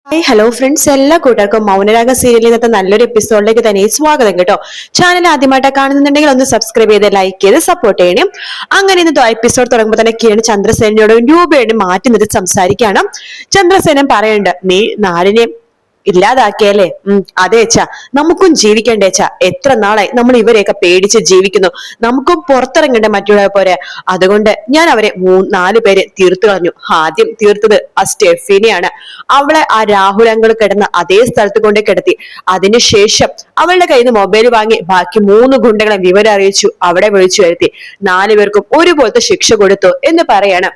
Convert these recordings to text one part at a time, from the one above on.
Hi hello friends, എല്ലാ കൂട്ടുകാർക്കും മൗനരാഗ സീരിയലിൽ ഇന്നത്തെ നല്ലൊരു എപ്പിസോഡിലേക്ക് തന്നെ സ്വാഗതം കേട്ടോ. ചാനൽ ആദ്യമായിട്ട് കാണുന്നുണ്ടെങ്കിൽ ഒന്ന് സബ്സ്ക്രൈബ് ചെയ്ത് ലൈക്ക് ചെയ്ത് സപ്പോർട്ട് ചെയ്യണം. അങ്ങനെ ഇന്നത്തെ എപ്പിസോഡ് തുടങ്ങുമ്പോൾ തന്നെ കിരൺ ചന്ദ്രസേനയോടും രൂപയോടും മാറ്റി നിർത്തി സംസാരിക്കുകയാണ്. ചന്ദ്രസേനൻ പറയുന്നുണ്ട്, നീ നാടിനെ ഇല്ലാതാക്കിയല്ലേ? അതെ അച്ഛാ, നമുക്കും ജീവിക്കണ്ടേ അച്ഛാ? എത്ര നാളായി നമ്മൾ ഇവരെയൊക്കെ പേടിച്ച് ജീവിക്കുന്നു. നമുക്കും പുറത്തിറങ്ങണ്ടേ മറ്റുള്ളവരെ പോലെ? അതുകൊണ്ട് ഞാൻ അവരെ നാല് പേരെ തീർത്തു കളഞ്ഞു. ആദ്യം തീർത്തത് ആ സ്റ്റെഫിനെയാണ്. അവളെ ആ രാഹുൽ അങ്കിൾ കിടന്ന അതേ സ്ഥലത്ത് കൊണ്ട് കിടത്തി. അതിനുശേഷം അവളുടെ കയ്യിൽ നിന്ന് മൊബൈൽ വാങ്ങി ബാക്കി 3 ഗുണ്ടകളെ വിവരം അറിയിച്ചു. അവിടെ വിളിച്ചു വരുത്തി. 4 പേർക്കും ഒരുപോലത്തെ ശിക്ഷ കൊടുത്തു എന്ന് പറയാണ്.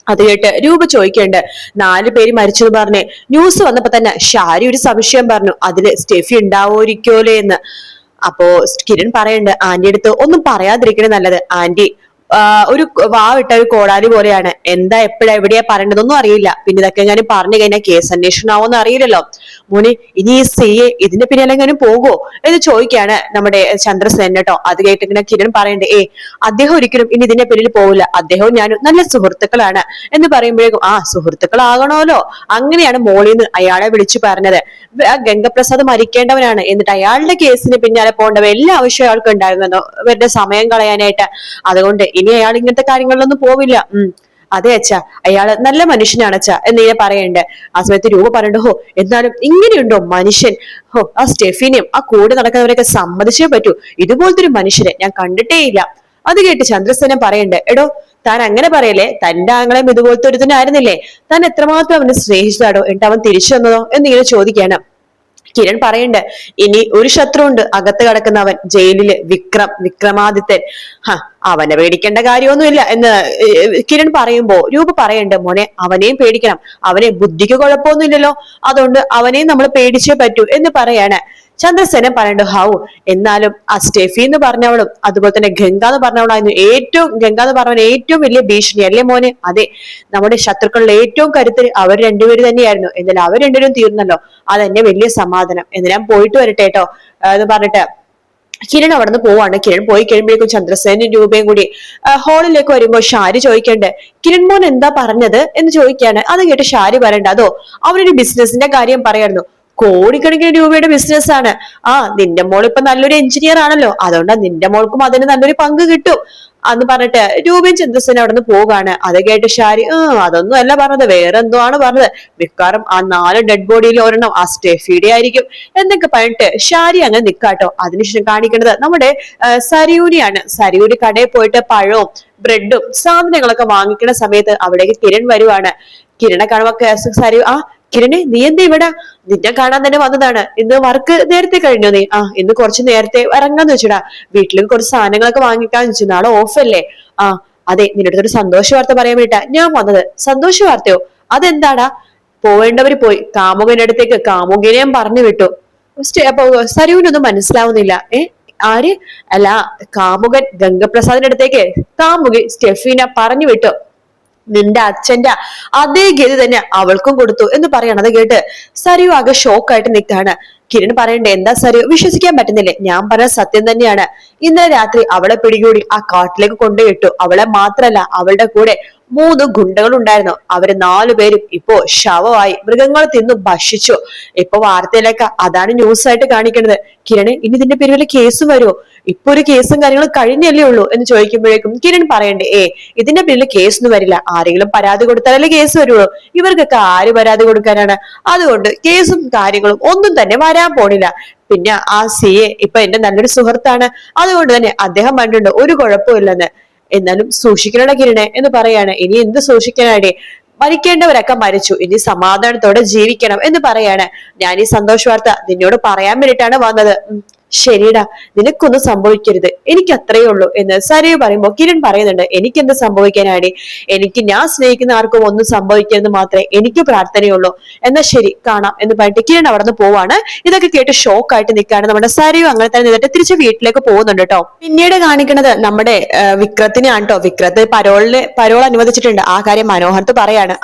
അത് കേട്ട് രൂപ ചോദിക്കേണ്ട, 4 പേര് മരിച്ചെന്ന് പറഞ്ഞ് ന്യൂസ് വന്നപ്പോ തന്നെ ഷാരി ഒരു സംശയം പറഞ്ഞു, അതില് സ്റ്റെഫി ഉണ്ടാവുമായിരിക്കോലേ എന്ന്. അപ്പോ കിരൺ പറയണ്ട്, ആന്റി അടുത്ത് ഒന്നും പറയാതിരിക്കണേ നല്ലത്. ആന്റി ഒരു വാവിട്ട ഒരു കോടാലി പോലെയാണ്. എന്താ എപ്പോഴാ എവിടെയാ പറയേണ്ടതൊന്നും അറിയില്ല. പിന്നെ ഇതൊക്കെ എങ്ങനെ പറഞ്ഞു കഴിഞ്ഞാൽ കേസ് അന്വേഷണം ആവുമെന്ന് അറിയില്ലല്ലോ. മോനെ, ഇനി ഈ സിയെ ഇതിന്റെ പിന്നാലെ എങ്ങനെ പോകുമോ എന്ന് ചോദിക്കാണ് നമ്മുടെ ചന്ദ്രസേന കേട്ടോ. അത് കേട്ടിങ്ങനെ കിരൺ പറയണ്ടേ, അദ്ദേഹം ഒരിക്കലും ഇനി ഇതിന്റെ പിന്നിൽ പോകില്ല. അദ്ദേഹവും ഞാനും നല്ല സുഹൃത്തുക്കളാണ് എന്ന് പറയുമ്പോഴേക്കും, സുഹൃത്തുക്കളാകണമല്ലോ. അങ്ങനെയാണ് മോളിന്ന് അയാളെ വിളിച്ചു പറഞ്ഞത്. ഗംഗപ്രസാദ് മരിക്കേണ്ടവനാണ്, എന്നിട്ട് അയാളുടെ കേസിന് പിന്നാലെ പോകേണ്ടവ എല്ലാ ആവശ്യം അയാൾക്ക് ഉണ്ടായിരുന്നല്ലോ ഇവരുടെ സമയം കളയാനായിട്ട്. അതുകൊണ്ട് ഇനി അയാൾ ഇങ്ങനത്തെ കാര്യങ്ങളിലൊന്നും പോവില്ല. അതെ അച്ഛാ, അയാള് നല്ല മനുഷ്യനാണ് അച്ഛാ എന്നിങ്ങനെ പറയണ്ട്. ആ സമയത്ത് രൂപ പറയണ്ടോ, എന്നാലും ഇങ്ങനെയുണ്ടോ മനുഷ്യൻ? ആ സ്റ്റെഫിനെയും ആ കൂടെ നടക്കുന്നവരെയൊക്കെ സമ്മതിച്ചേ പറ്റൂ. ഇതുപോലത്തെ ഒരു മനുഷ്യരെ ഞാൻ കണ്ടിട്ടേ ഇല്ല. അത് കേട്ട് ചന്ദ്രസേനൻ പറയണ്ട്, എടോ താൻ അങ്ങനെ പറയല്ലേ, തന്റെ ആങ്ങളെയും ഇതുപോലത്തെ ഒരുത്തനായിരുന്നില്ലേ? താൻ എത്രമാത്രം അവനെ സ്നേഹിച്ചതാടോ, എന്നിട്ട് അവൻ തിരിച്ചു വന്നതോ എന്നിങ്ങനെ ചോദിക്കാണ്. കിരൺ പറയണ്ട്, ഇനി ഒരു ശത്രു ഉണ്ട്, അകത്ത് കിടക്കുന്നവൻ, ജയിലില് വിക്രമാദിത്യൻ. അവനെ പേടിക്കേണ്ട കാര്യമൊന്നുമില്ല എന്ന് കിരൺ പറയുമ്പോ രൂപ പറയണ്ട്, മോനെ അവനെയും പേടിക്കണം. അവനെ ബുദ്ധിക്ക് കുഴപ്പമൊന്നുമില്ലല്ലോ, അതുകൊണ്ട് അവനെയും നമ്മൾ പേടിച്ചേ പറ്റൂ എന്ന് പറയാണ്. ചന്ദ്രസേനൻ പറയണ്ട്, എന്നാലും ആ സ്റ്റെഫി എന്ന് പറഞ്ഞവളും അതുപോലെ തന്നെ ഗംഗ എന്ന് പറഞ്ഞവളായിരുന്നു ഗംഗ എന്ന് പറഞ്ഞവൻ ഏറ്റവും വലിയ ഭീഷണി അല്ലേ മോനെ? അതെ, നമ്മുടെ ശത്രുക്കളുടെ ഏറ്റവും കരുത്തര് അവർ രണ്ടുപേര് തന്നെയായിരുന്നു. എന്നാലും അവർ രണ്ടുപേരും തീർന്നല്ലോ, അതെന്നെ വലിയ സമാധാനം. എന്ന് ഞാൻ പോയിട്ട് വരട്ടെ കേട്ടോ എന്ന് പറഞ്ഞിട്ട് കിരൺ അവിടെ നിന്ന് പോവാണ്. കിരൺ പോയി കഴിയുമ്പോഴേക്കും ചന്ദ്രസേനും രൂപയും കൂടി ഹാളിലേക്ക് വരുമ്പോ ഷാരി ചോദിക്കണ്ടേ, കിരൺ മോൻ എന്താ പറഞ്ഞത് എന്ന് ചോദിക്കാണ്. അത് കേട്ട് ഷാരി പറയണ്ട, അതോ അവനൊരു ബിസിനസിന്റെ കാര്യം പറയായിരുന്നു. കോടിക്കണക്കിന് രൂപയുടെ ബിസിനസ് ആണ്. നിന്റെ മോൾ ഇപ്പൊ നല്ലൊരു എഞ്ചിനീയർ ആണല്ലോ, അതുകൊണ്ട് നിന്റെ മോൾക്കും അതിന് നല്ലൊരു പങ്ക് കിട്ടും എന്ന് പറഞ്ഞിട്ട് രൂപയും ചന്ദ്രസേന അവിടെ നിന്ന് പോകാണ്. അത് കേട്ട് ഷാരി, അതൊന്നും അല്ല പറഞ്ഞത്, വേറെ എന്തോ ആണ് പറഞ്ഞത്. മിക്കവാറും ആ 4 ഡെഡ് ബോഡിയിൽ ഒരെണ്ണം ആ സ്റ്റെഫിയുടെ ആയിരിക്കും എന്നൊക്കെ പറഞ്ഞിട്ട് ഷാരി അങ്ങനെ നിക്കാട്ടോ. അതിനുശേഷം കാണിക്കുന്നത് നമ്മുടെ സരയൂരിയാണ്. സരയൂരി കടയിൽ പോയിട്ട് പഴവും ബ്രെഡും സാധനങ്ങളൊക്കെ വാങ്ങിക്കുന്ന സമയത്ത് അവിടേക്ക് കിരൺ വരുവാണ്. കിരണെ കാണുമ്പോ സരയു, കിരണെ നീ എന്താ ഇവിടെ? നിന്നെ കാണാൻ തന്നെ വന്നതാണ്. ഇന്ന് വർക്ക് നേരത്തെ കഴിഞ്ഞോ നീ? ഇന്ന് കുറച്ച് നേരത്തെ ഇറങ്ങാന്ന് വെച്ചടാ, വീട്ടിലും കുറച്ച് സാധനങ്ങളൊക്കെ വാങ്ങിക്കാന്ന് വെച്ചു, നാളെ ഓഫ് അല്ലേ? അതെ, നിന്റെ അടുത്തൊരു സന്തോഷ വാർത്ത പറയാൻ വേണ്ടിട്ടാ ഞാൻ വന്നത്. സന്തോഷ വാർത്തയോ? അതെന്താടാ? പോവേണ്ടവര് പോയി, കാമുകന്റെ അടുത്തേക്ക് കാമുകനെയും പറഞ്ഞു വിട്ടു. അപ്പൊ സരുവിനൊന്നും മനസ്സിലാവുന്നില്ല. ആര്? അല്ല, കാമുകൻ ഗംഗപ്രസാദിന്റെ അടുത്തേക്ക് കാമുകി സ്റ്റെഫീന പറഞ്ഞു വിട്ടു. നിന്റെ അച്ഛന്റെ അതേ ഗതി തന്നെ അവൾക്കും കൊടുത്തു എന്ന് പറയണം. അത് കേട്ട് സരയു ആകെ ഷോക്കായിട്ട് നിൽക്കാണ്. കിരൺ പറയണ്ടേ, എന്താ സരയു വിശ്വസിക്കാൻ പറ്റുന്നില്ലേ? ഞാൻ പറഞ്ഞ സത്യം തന്നെയാണ്. ഇന്നലെ രാത്രി അവളെ പിടികൂടി ആ കാട്ടിലേക്ക് കൊണ്ടുപോയിട്ടു. അവളെ മാത്രല്ല, അവളുടെ കൂടെ 3 ഗുണ്ടകൾ ഉണ്ടായിരുന്നു. അവര് 4 പേരും ഇപ്പോ ശവമായി, മൃഗങ്ങൾ തിന്നു ഭക്ഷിച്ചു. ഇപ്പൊ വാർത്തയിലൊക്കെ അതാണ് ന്യൂസ് ആയിട്ട് കാണിക്കുന്നത്. കിരണ്, ഇനി ഇതിന്റെ പേര് വല്ല കേസും വരുമോ? ഇപ്പൊ ഒരു കേസും കാര്യങ്ങളും കഴിഞ്ഞല്ലേ ഉള്ളൂ എന്ന് ചോദിക്കുമ്പോഴേക്കും കിരൺ പറയണ്ടേ, ഇതിന്റെ പേരിൽ കേസൊന്നും വരില്ല. ആരെങ്കിലും പരാതി കൊടുത്താലല്ലേ കേസ് വരുള്ളൂ. ഇവർക്കൊക്കെ ആര് പരാതി കൊടുക്കാനാണ്? അതുകൊണ്ട് കേസും കാര്യങ്ങളും ഒന്നും തന്നെ വരാൻ പോണില്ല. പിന്നെ ആ സിയെ ഇപ്പൊ എന്റെ നല്ലൊരു സുഹൃത്താണ്, അതുകൊണ്ട് തന്നെ അദ്ദേഹം പറഞ്ഞിട്ടുണ്ട് ഒരു കുഴപ്പമില്ലെന്ന്. എന്നാലും സൂക്ഷിക്കണ കിരണേ എന്ന് പറയാണ്. ഇനി എന്ത് സൂക്ഷിക്കാനാടേ? മരിക്കേണ്ടവരൊക്കെ മരിച്ചു, ഇനി സമാധാനത്തോടെ ജീവിക്കണം എന്ന് പറയാണ്. ഞാൻ ഈ സന്തോഷ വാർത്ത നിന്നോട് പറയാൻ വേണ്ടിയിട്ടാണ് വന്നത്. ശരിടാ, നിനക്കൊന്നും സംഭവിക്കരുത്, എനിക്ക് അത്രയേ ഉള്ളൂ എന്ന് സരയു പറയുമ്പോ കിരൺ പറയുന്നുണ്ട്, എനിക്കെന്ത് സംഭവിക്കാനാടി? എനിക്ക് ഞാൻ സ്നേഹിക്കുന്ന ആർക്കും ഒന്നും സംഭവിക്കരുത് മാത്രമേ എനിക്ക് പ്രാർത്ഥനയുള്ളൂ. എന്നാ ശരി, കാണാം എന്ന് പറഞ്ഞിട്ട് കിരൺ അവിടെ നിന്ന് പോവാണ്. ഇതൊക്കെ കേട്ട് ഷോക്കായിട്ട് നിൽക്കാണ് നമ്മുടെ സരയു. അങ്ങനെ തന്നെ നിന്നിട്ട് തിരിച്ച് വീട്ടിലേക്ക് പോകുന്നുണ്ട് കേട്ടോ. പിന്നീട് കാണിക്കുന്നത് നമ്മുടെ വിക്രത്തിനെയാണ് കേട്ടോ. വിക്രത്ത് പരോൾ അനുവദിച്ചിട്ടുണ്ട്. ആ കാര്യം മനോഹർത്ത് പറയാണ്.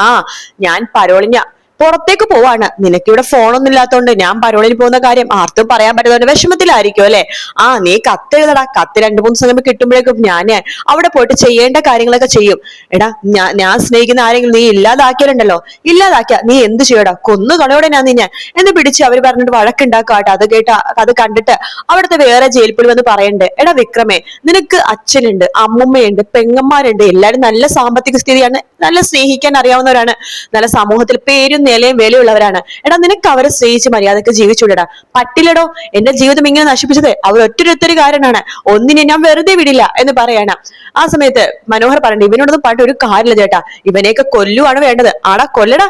ഞാൻ പരോളിന് പുറത്തേക്ക് പോവാണ്. നിനക്കിവിടെ ഫോണൊന്നും ഇല്ലാത്തതുകൊണ്ട് ഞാൻ പരോളിന് പോകുന്ന കാര്യം ആർക്കും പറയാൻ പറ്റുന്നതുകൊണ്ട് വിഷമത്തിലായിരിക്കും അല്ലെ. ആ നീ കത്തെഴുതടാ, കത്ത് 2-3 ദിവസം കിട്ടുമ്പോഴേക്കും ഞാൻ അവിടെ പോയിട്ട് ചെയ്യേണ്ട കാര്യങ്ങളൊക്കെ ചെയ്യും. എടാ ഞാൻ സ്നേഹിക്കുന്ന ആരെങ്കിലും നീ ഇല്ലാതാക്കിയാലുണ്ടല്ലോ, ഇല്ലാതാക്കിയ നീ എന്ത് ചെയ്യടാ, കൊന്നു കളയോടെ ഞാൻ നിന്നെ എന്ന് പിടിച്ച് അവര് പറഞ്ഞിട്ട് വഴക്കുണ്ടാക്കാട്ടെ. അത് കണ്ടിട്ട് അവിടുത്തെ വേറെ ജയിൽ പുള്ളി വന്ന് പറയണ്ടേ, എടാ വിക്രമേ, നിനക്ക് അച്ഛനുണ്ട്, അമ്മുമ്മയുണ്ട്, പെങ്ങന്മാരുണ്ട്, എല്ലാരും നല്ല സാമ്പത്തിക സ്ഥിതിയാണ്, നല്ല സ്നേഹിക്കാൻ അറിയാവുന്നവരാണ്, നല്ല സമൂഹത്തിൽ പേരും നിലയും വിലയുള്ളവരാണ്. എടാ നിനക്ക് അവരെ സ്നേഹിച്ച് മര്യാദക്ക് ജീവിച്ചുവിടടാ. പറ്റില്ലടോ, എന്റെ ജീവിതം ഇങ്ങനെ നശിപ്പിച്ചത് അവർ ഒറ്റൊരു കാരണമാണ്, ഒന്നിനെ ഞാൻ വെറുതെ വിടില്ല എന്ന് പറയാണ്. ആ സമയത്ത് മനോഹർ പറഞ്ഞു, ഇവനോടൊന്നും പറഞ്ഞ ഒരു കാര്യമില്ല ചേട്ടാ, ഇവനെയൊക്കെ കൊല്ലുവാണ് വേണ്ടത്. ആടാ കൊല്ലടാ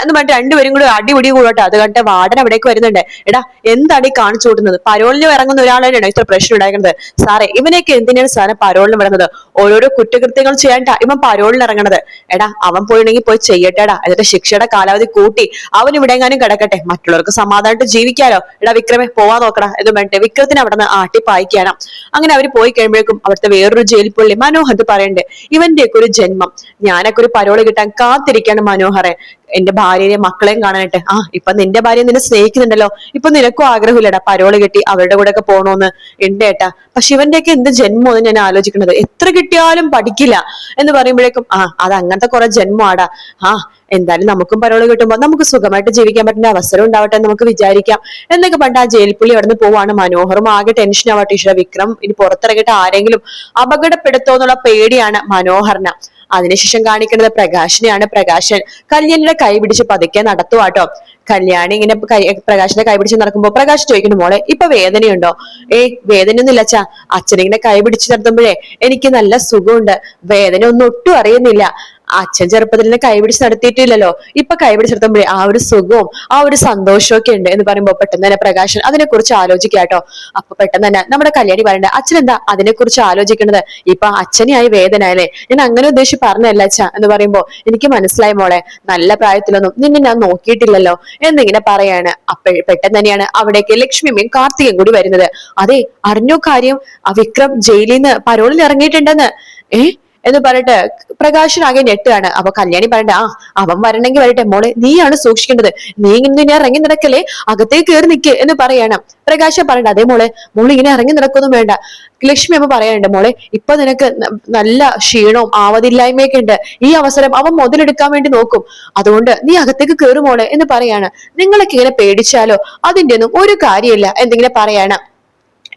എന്ന് പറഞ്ഞിട്ട് രണ്ടുപേരും കൂടി അടിപിടി കൂടട്ടെ. അത് കണ്ടിട്ട് വാർഡൻ അവിടേക്ക് വരുന്നുണ്ട്. എടാ എന്താണ് ഈ കാണിച്ചു കൂട്ടുന്നത്, പരോളിന് ഇറങ്ങുന്ന ഒരാളാണ് ഇത്ര പ്രശ്നം ഉണ്ടാക്കുന്നത്. സാറേ ഇവനെയൊക്കെ എന്തിനാണ് സാറേ പരോളിന് വിടുന്നത്, ഓരോരോ കുറ്റകൃത്യങ്ങൾ ചെയ്യാനാ ഇവൻ പരോളിന് ഇറങ്ങണത്. എടാ അവൻ പോയിണെങ്കിൽ പോയി ചെയ്യട്ടെടാ, എന്നിട്ട് ശിക്ഷയുടെ കാലാവധി കൂട്ടി അവൻ ഇവിടെങ്ങാനും കിടക്കട്ടെ, മറ്റുള്ളവർക്ക് സമാധാനമായിട്ട് ജീവിക്കാലോ. എടാ വിക്രമെ പോവാൻ നോക്കടാ എന്ന് പറഞ്ഞിട്ട് വിക്രത്തിന് അവിടെ നിന്ന് ആട്ടിപ്പായിക്കാണ്. അങ്ങനെ അവര് പോയി കഴിയുമ്പോഴേക്കും അവിടുത്തെ വേറൊരു ജയിൽ പുള്ളി മനോഹർ പറയണ്ടേ, ഇവന്റെയൊക്കെ ഒരു ജന്മം, ഞാനൊക്കെ ഒരു പരോള് കിട്ടാൻ കാത്തിരിക്കാണ് മനോഹറെ, എന്റെ ഭാര്യയെയും മക്കളെയും കാണാനായിട്ട്. ഇപ്പൊ നിന്റെ ഭാര്യ നിന്നെ സ്നേഹിക്കുന്നുണ്ടല്ലോ, ഇപ്പൊ നിനക്കും ആഗ്രഹമില്ലടാ പരോള് കിട്ടി അവരുടെ കൂടെ ഒക്കെ പോണോന്ന്. ഉണ്ട് ഏട്ടാ, പക്ഷെ ഇവന്റെയൊക്കെ എന്ത് ജന്മോ എന്ന് ഞാൻ ആലോചിക്കുന്നത്, എത്ര കിട്ടിയാലും പഠിക്കില്ല എന്ന് പറയുമ്പോഴേക്കും അത് അങ്ങനത്തെ കുറെ ജന്മമാടാ. എന്തായാലും നമുക്കും പരോള് കിട്ടുമ്പോ നമുക്ക് സുഖമായിട്ട് ജീവിക്കാൻ പറ്റുന്ന അവസരം ഉണ്ടാവട്ടെ എന്ന് നമുക്ക് വിചാരിക്കാം എന്നൊക്കെ പണ്ട് ആ ജയിൽ പുള്ളി അവിടെ നിന്ന് പോവാണ്. മനോഹറും ആകെ ടെൻഷൻ ആവട്ടെ, ഈശ്വര വിക്രം ഇനി പുറത്തിറങ്ങിയിട്ട് ആരെങ്കിലും അപകടപ്പെടുത്തോ എന്നുള്ള പേടിയാണ് മനോഹറിന്. അതിനുശേഷം കാണിക്കുന്നത് പ്രകാശിനെയാണ്. പ്രകാശൻ കല്യാണിയുടെ കൈ പിടിച്ച് പതുക്കെ നടത്തുവാട്ടോ. കല്യാണി ഇങ്ങനെ പ്രകാശിന്റെ കൈ പിടിച്ച് നടക്കുമ്പോ പ്രകാശ് ചോദിക്കുന്നു, മോളെ ഇപ്പൊ വേദനയുണ്ടോ? വേദനയൊന്നും ഇല്ല അച്ഛാ, അച്ഛനിങ്ങനെ കൈ പിടിച്ച് നടത്തുമ്പോഴേ എനിക്ക് നല്ല സുഖമുണ്ട്, വേദന ഒന്നും ഒട്ടും അറിയുന്നില്ല. അച്ഛൻ ചെറുപ്പത്തിൽ നിന്ന് കൈപിടിച്ച് നടത്തിയിട്ടില്ലല്ലോ, ഇപ്പൊ കൈപിടിച്ച് നടത്തുമ്പോഴേ ആ ഒരു സുഖവും ആ ഒരു സന്തോഷവും ഒക്കെ ഉണ്ട് എന്ന് പറയുമ്പോ പെട്ടെന്ന് തന്നെ പ്രകാശൻ അതിനെ കുറിച്ച് ആലോചിക്കാട്ടോ. അപ്പൊ പെട്ടെന്ന് തന്നെ നമ്മുടെ കല്യാണി പറയണ്ട, അച്ഛൻ എന്താ അതിനെ കുറിച്ച് ആലോചിക്കുന്നത്, ഇപ്പൊ അച്ഛനെയായി വേദന അല്ലേ, ഞാൻ അങ്ങനെ ഉദ്ദേശിച്ച് പറഞ്ഞല്ല അച്ഛ എന്ന് പറയുമ്പോ എനിക്ക് മനസ്സിലായി മോളെ, നല്ല പ്രായത്തിലൊന്നും നിന്നെ ഞാൻ നോക്കിയിട്ടില്ലല്ലോ എന്നിങ്ങനെ പറയാണ്. പെട്ടെന്ന് തന്നെയാണ് അവിടേക്ക് ലക്ഷ്മിയും കാർത്തികയും കൂടി വരുന്നത്. അതെ അറിഞ്ഞോ കാര്യം, ആ വിക്രം ജയിലിൽ നിന്ന് പരോളിൽ ഇറങ്ങിയിട്ടുണ്ടെന്ന് എന്ന് പറഞ്ഞിട്ട് പ്രകാശനാകെ ഞെട്ടുകയാണ്. അപ്പൊ കല്യാണി പറയണ്ട, അവൻ വരണമെങ്കിൽ വരട്ടെ മോളെ, നീയാണ് സൂക്ഷിക്കേണ്ടത്, നീ ഇങ്ങനെ ഇറങ്ങി നടക്കല്ലേ, അകത്തേക്ക് കയറി നിൽക്ക് എന്ന് പറയാണ്. പ്രകാശൻ പറയണ്ട, അതേ മോളെ ഇങ്ങനെ ഇറങ്ങി നടക്കൊന്നും വേണ്ട. ലക്ഷ്മി അമ്മ പറയാനുണ്ട്, മോളെ ഇപ്പൊ നിനക്ക് നല്ല ക്ഷീണവും ആവതില്ലായ്മയൊക്കെ ഉണ്ട്, ഈ അവസരം അവൻ മുതലെടുക്കാൻ വേണ്ടി നോക്കും, അതുകൊണ്ട് നീ അകത്തേക്ക് കയറി മോളെ എന്ന് പറയാണ്. നിങ്ങളൊക്കെ ഇങ്ങനെ പേടിച്ചാലോ, അതിന്റെ ഒന്നും ഒരു കാര്യമില്ല എന്തെങ്കിലും പറയാണ്.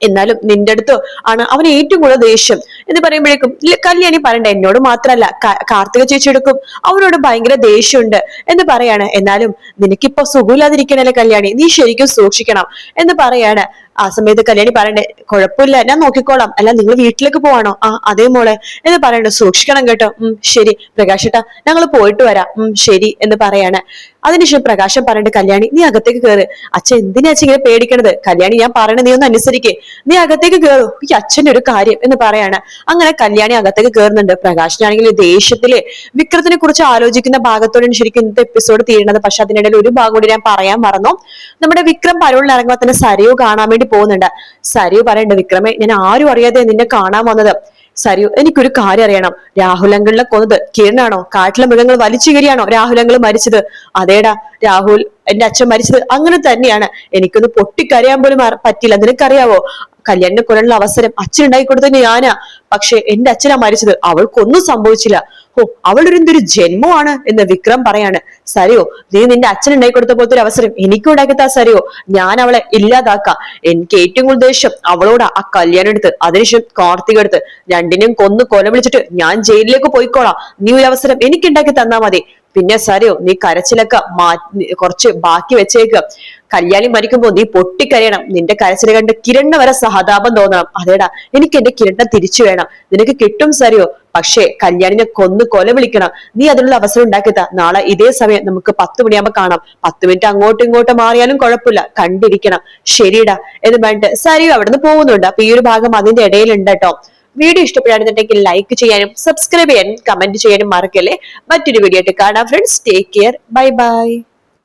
എന്നാലും നിന്റെ അടുത്ത് ആണ് അവന് ഏറ്റവും കൂടുതൽ ദേഷ്യം എന്ന് പറയുമ്പോഴേക്കും കല്യാണി പറയണ്ട, എന്നോട് മാത്രല്ല കാർത്തിക ചേച്ചി എടുക്കും അവനോട് ഭയങ്കര ദേഷ്യമുണ്ട് എന്ന് പറയാണ്. എന്നാലും നിനക്കിപ്പോ സുഖമില്ലാതിരിക്കണല്ലേ കല്യാണി, നീ ശരിക്കും സൂക്ഷിക്കണം എന്ന് പറയാണ്. ആ സമയത്ത് കല്യാണി പറയണ്ടേ, കുഴപ്പമില്ല ഞാൻ നോക്കിക്കോളാം, അല്ല നിങ്ങൾ വീട്ടിലേക്ക് പോവാണോ? അതേ മോളെ എന്ന് പറയണ്ട, സൂക്ഷിക്കണം കേട്ടോ. ശരി പ്രകാശേട്ടാ, ഞങ്ങൾ പോയിട്ട് വരാം. ശരി എന്ന് പറയാണ്. അതിനുശേഷം പ്രകാശം പറയണ്ട്, കല്യാണി നീ അകത്തേക്ക് കയറ്, അച്ഛൻ എന്തിനാ അച്ഛൻ ഇങ്ങനെ പേടിക്കണത്, കല്യാണി ഞാൻ പറയണത് നീ ഒന്ന് അനുസരിക്കേ, നീ അകത്തേക്ക് കയറൂ, ഈ അച്ഛന്റെ ഒരു കാര്യം എന്ന് പറയാണ്. അങ്ങനെ കല്യാണി അകത്തേക്ക് കയറുന്നുണ്ട്. പ്രകാശനാണെങ്കിൽ ദേഷ്യത്തില് വിക്രത്തിനെ കുറിച്ച് ആലോചിക്കുന്ന ഭാഗത്തോടെയാണ് ശരിക്കും ഇന്നത്തെ എപ്പിസോഡ് തീരുന്നത്. പക്ഷെ അതിനിടയിൽ ഒരു ഭാഗം കൂടി ഞാൻ പറയാൻ മറന്നു. നമ്മുടെ വിക്രം പരോളിൽ ഇറങ്ങുമ്പോൾ തന്നെ സരയു കാണാൻ വേണ്ടി പോകുന്നുണ്ട്. സരയു പറയണ്ട, വിക്രമെ ഞാൻ ആരും അറിയാതെ നിന്നെ കാണാൻ വന്നത്. സരയു എനിക്കൊരു കാര്യം അറിയണം, രാഹുലങ്കളിലെ കൊന്നത് കിരണാണോ, കാട്ടിലെ മൃഗങ്ങൾ വലിച്ചു കയറിയാണോ രാഹുലങ്കൾ മരിച്ചത്? അതേടാ രാഹുൽ എന്റെ അച്ഛൻ മരിച്ചത് അങ്ങനെ തന്നെയാണ്, എനിക്കൊന്ന് പൊട്ടിക്കരയാൻ പോലും പറ്റില്ല. നിനക്കറിയാവോ കല്യാണിനെ കൊല്ലാനുള്ള അവസരം അച്ഛൻ ഉണ്ടാക്കി കൊടുത്തത് ഞാനാ, പക്ഷെ എന്റെ അച്ഛനാ മരിച്ചത്, അവൾക്കൊന്നും സംഭവിച്ചില്ല. അവളൊരു എന്തൊരു ജന്മമാണ് എന്ന് വിക്രം പറയാണ്. സരയോ നീ നിന്റെ അച്ഛൻ ഉണ്ടാക്കി കൊടുത്ത പോലത്തെ ഒരു അവസരം എനിക്കും ഉണ്ടാക്കിത്താ സരയോ, ഞാൻ അവളെ ഇല്ലാതാക്കാം. എനിക്ക് ഏറ്റവും കൂടുതൽ ദേഷ്യം അവളോട് ആ കല്യാണം എടുത്ത് അതിനുശേഷം കാർത്തിക എടുത്ത് രണ്ടിനെയും കൊന്ന് കൊല വിളിച്ചിട്ട് ഞാൻ ജയിലിലേക്ക് പോയിക്കോളാം, നീ ഒരു അവസരം എനിക്ക് ഉണ്ടാക്കി തന്നാ മതി. പിന്നെ സരയോ നീ കരച്ചിലൊക്കെ കുറച്ച് ബാക്കി വെച്ചേക്ക്, കല്യാണി മരിക്കുമ്പോ നീ പൊട്ടിക്കരയണം, നിന്റെ കരച്ചിൽ കണ്ട് കിരണ് വരെ സഹതാപം തോന്നണം. അതേടാ എനിക്ക് എന്റെ കിരണിനെ തിരിച്ചു വേണം, നിനക്ക് കിട്ടും സരയോ, പക്ഷേ കല്യാണിനെ കൊന്ന് കൊല വിളിക്കണം, നീ അതിനുള്ള അവസരം ഉണ്ടാക്കിത്താ. നാളെ ഇതേ സമയം നമുക്ക് 10 മണിയാകുമ്പോ കാണാം, 10 മിനിറ്റ് അങ്ങോട്ടും ഇങ്ങോട്ടും മാറിയാലും കുഴപ്പമില്ല, കണ്ടിരിക്കണം. ശരിടാ എന്ന് പറഞ്ഞിട്ട് സരയു അവിടുന്ന് പോകുന്നുണ്ട്. അപ്പൊ ഈ ഒരു ഭാഗം അതിന്റെ ഇടയിലുണ്ട് കേട്ടോ. വീഡിയോ ഇഷ്ടപ്പെടുകയാണെന്നുണ്ടെങ്കിൽ ലൈക്ക് ചെയ്യാനും സബ്സ്ക്രൈബ് ചെയ്യാനും കമന്റ് ചെയ്യാനും മറക്കല്ലേ. മറ്റൊരു വീഡിയോ ആയിട്ട് കാണാം friends. Take care, bye bye.